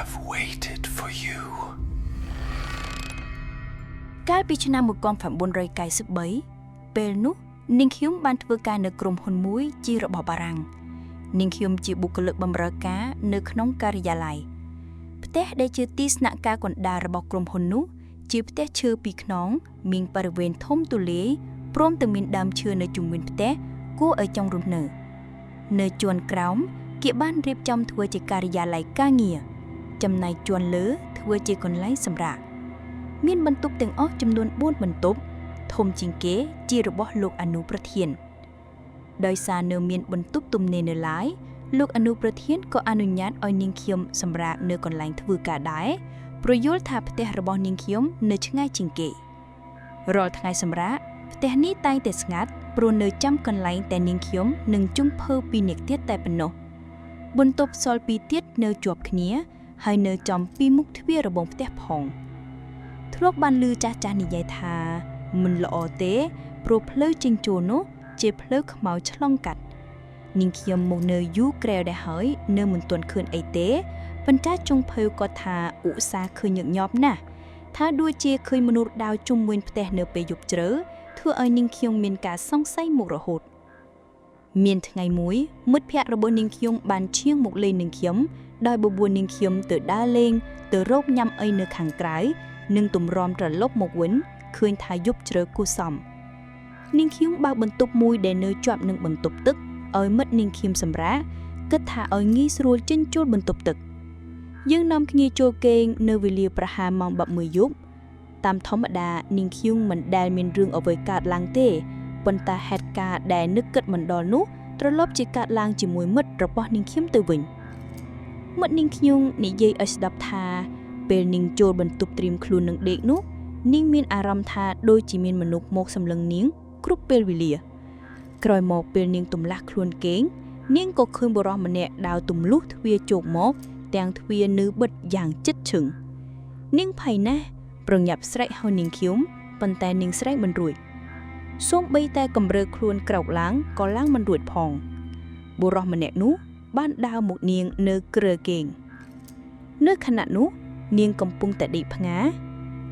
have waited for you កាលពីឆ្នាំ1993ពេលនោះនាងខ្ញុំបានធ្វើការនៅក្រុមហ៊ុនមួយជារបស់បារាំងនាងខ្ញុំជាបុគ្គលិកបម្រើការនៅក្នុងការិយាល័យផ្ទះដែលជាទីស្នាក់ការកណ្ដាលរបស់ក្រុមហ៊ុននោះជាផ្ទះឈើពីរខ្នងមានបរិវេណធំទូលាយព្រមទាំងមានដើមឈើនៅជុំវិញផ្ទះគួរឲ្យចង់រស់នៅជាន់ក្រោមគេបានរៀបចំធ្វើជាការិយាល័យការងារចំណែកជាន់លើធ្វើជាកន្លែងសម្រាកមានបន្ទប់ទាំងអស់ចំនួន4បន្ទប់ធំជាងគេជារបស់លោកអនុប្រធានដោយសារនៅមានបន្ទប់ទំនេរនៅឡើយលោកអនុប្រធានក៏អនុញ្ញាតឲ្យនាងខ្ញុំសម្រាកនៅកន្លែងធ្វើការដែរព្រោះយល់ថាផ្ទះរបស់នាងខ្ញុំនៅឆ្ងាយជាងគេរាល់ថ្ងៃសម្រាកផ្ទះនេះតែងតែស្ងាត់ព្រោះនៅចាំកន្លែងតែនាងខ្ញុំនិងជុំភើពីអ្នកទៀតតែប៉ុណ្ណោះបន្ទប់សល់ពីរទៀតនៅជាប់គ្នាហើយនៅចំពីមុខទ្វាររបងផ្ទះផងធ្លាប់បានឮចាស់និយាយថាមិនល្អទេព្រោះផ្លូវចេញចូលនោះជាផ្លូវខ្មៅឆ្លងកាត់នាងខ្ញុំមកនៅយូរក្រែវដែរហើយនៅមិនទាន់ឃើញអីទេប៉ុន្តែចុងភៅក៏ថាឧស្សាហ៍ឃើញញឹកញាប់ណាស់ថាដូចជាឃើញមនុស្សដើរជុំវិញផ្ទះនៅពេលយប់ជ្រៅធ្វើឲ្យនាងខ្ញុំមានការសង្ស័យមករហូតមានថ្ងៃមួយមិត្តភ័ក្តិរបស់នាងខ្ញុំបានឈៀងមកលេងនឹងខ្ញុំដោយបបួលនាងខ្ញុំទៅដើរលេងទៅរកញ៉ាំអីនៅខាងក្រៅនិងទម្រាំត្រឡប់មកវិញឃើញថាយប់ជ្រៅគួរសមនាងខ្ញុំបើកបន្ទប់មួយដែលនៅជាប់នឹងបន្ទប់ទឹកឲ្យមិត្តនាងខ្ញុំសម្រាកគិតថាឲ្យងាយស្រួលចេញចូលបន្ទប់ទឹកយើងនាំគ្នាចូលគេងនៅវេលាប្រហែលម៉ោង11យប់តាមធម្មតានាងខ្ញុំមិនដែលមានរឿងអ្វីកើតឡើងទេប៉ុន្តែហេតុការណ៍ដែលនឹកគិតមិនដល់នោះត្រឡប់ជាកើតឡើងជាមួយមិត្តរបស់នាងខ្ញុំទៅវិញមិត្តនាងខ្ញុំនិយាយឲ្យស្ដាប់ថាពេលនាងចូលបន្ទប់ត្រៀមខ្លួននឹងដេកនោះនាងមានអារម្មណ៍ថាដូចជាមានមនុស្សមកសម្លឹងនាងគ្រប់ពេលវេលាក្រោយមកពេលនាងទម្លាស់ខ្លួនគេងនាងក៏ឃើញបុរសម្នាក់ដើរទម្លុះទ្វារជោគមកទាំងទ្វារនៅបិទយ៉ាងជិតឈឹងនាងភ័យណាស់ប្រញាប់ស្រែកហៅនាងខ្ញុំប៉ុន្តែនាងស្រែកមិនរួចសូម្បីតែកំរើខ្លួនក្រោកឡើងក៏ឡើងមិនរួចផងបុរសម្នាក់នោះបានដើរមកនាងនៅគ្រែគេងនៅខណៈនោះនាងកំពុងតែដេកផ្ងា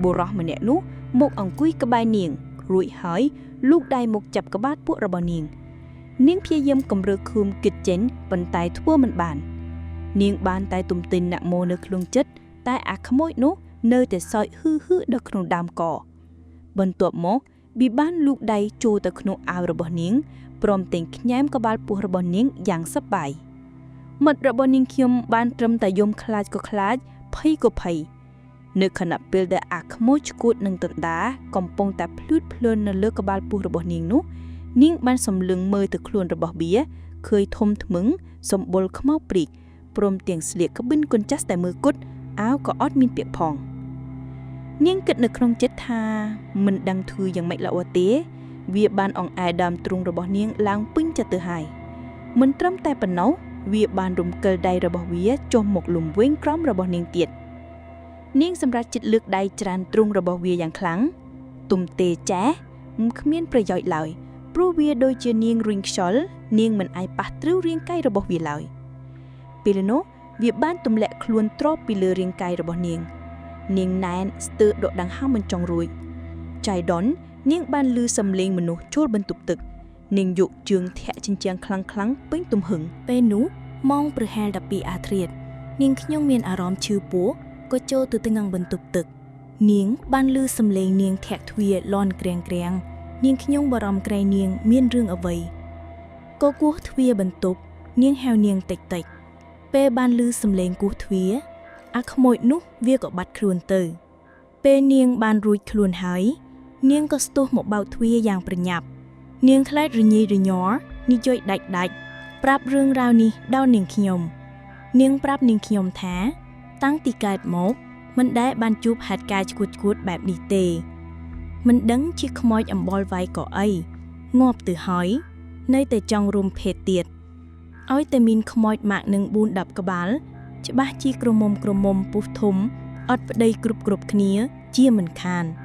បុរសម្នាក់នោះមកអង្គុយក្បែរនាងរួចហើយលូកដៃមកចាប់ក្បាលពួករបស់នាងព្យាយាមកំរើឃុំគិតចេញប៉ុន្តែធ្វើមិនបាននាងបានតែទុំទិញណាក់ម៉ូនៅក្នុងចិត្តតែអាក្មួយនោះនៅតែសើចហឺនៅក្នុងដើមកបន្ទាប់មកវាបានលូកដៃចូលទៅក្នុងអាវរបស់នាងព្រមទាំងខ្ញែមក្បាលពោះរបស់នាងយ៉ាងសប្បាយមិត្តរបស់នាងខ្ញុំបានត្រឹមតែយំខ្លាចក៏ខ្លាចភ័យក៏ភ័យនៅខណៈពេលដែលអាក្មួយឈួតនឹងតណ្ដាកំពុងតែភ្លួតភ្លើននៅលើក្បាលពោះរបស់នាងនោះនាងបានសម្លឹងមើលទៅខ្លួនរបស់វាឃើញធំធ្មឹងសម្បុរខ្មៅព្រីកព្រមទាំងស្លៀកក្បិនកញ្ចាស់តែមើលគត់អាវក៏អត់មានពាក់ផងនាងគិតនៅក្នុងចិត្តថាមិនដឹងធ្វើយ៉ាងម៉េចល្អទេវាបានអង្អែលដើមទ្រូងរបស់នាងឡើងពេញចិត្តទៅហើយមិនត្រឹមតែប៉ុណ្ណោះវាបានរំកិលដៃរបស់វាចុះមកលំវិញក្រោមរបស់នាងទៀតនាងសម្រាប់ចិត្តលើកដៃច្រានទ្រូងរបស់វាយ៉ាងខ្លាំងទុំទេចាស់គ្មានប្រយោជន៍ឡើយព្រោះវាដូចជានាងរុញខ្យល់នាងមិនអាចប៉ះត្រូវរាងកាយរបស់វាឡើយពេលនោះវាបានទម្លាក់ខ្លួនទ្រពពីលើរាងកាយរបស់នាងណែនស្ទើរដកដង្ហើមមិនចង់រួចចៃដននាងបានឮសំឡេងមនុស្សចូលបន្ទប់ទឹកនាងយកជើងធាក់ជញ្ជាំងខ្លាំងពេញទំហឹងពេលនោះម៉ោងប្រហែល12អាធ្រាត្រនាងខ្ញុំមានអារម្មណ៍ឈឺពោះក៏ចូលទៅទាំងបន្ទប់ទឹកនាងបានឮសំឡេងនាងធាក់ទ្វារលន់ក្រាំងនាងខ្ញុំបារម្ភក្រែងនាងមានរឿងអ្វីក៏គោះទ្វារបន្ទប់នាងហៅនាងតិចពេលបានឮសំឡេងគោះទ្វារអាក្មួយនោះវាក៏បាត់ខ្លួនទៅពេលនាងបានរួចខ្លួនហើយនាងក៏ស្ទុះមកបើកទ្វារយ៉ាងប្រញាប់នាងខ្លាចរញីរញ័រនិយាយដាច់ប្រាប់រឿងរ៉ាវនេះដល់នាងខ្ញុំប្រាប់នាងខ្ញុំថាតាំងពីកើតមកមិនដែលបានជួបហេតុការណ៍ឈួតបែបនេះទេមិនដឹងជាខ្មោចអំបល់វាយក៏អីងាប់ទៅហើយនៅតែចង់រុំភេទទៀតឲ្យតែមានខ្មោចម៉ាក់នឹង4-10ក្បាលច្បាស់ជាក្រមុំពុះធំអត់ប្តីគ្រប់គ្នាជាមិនខាន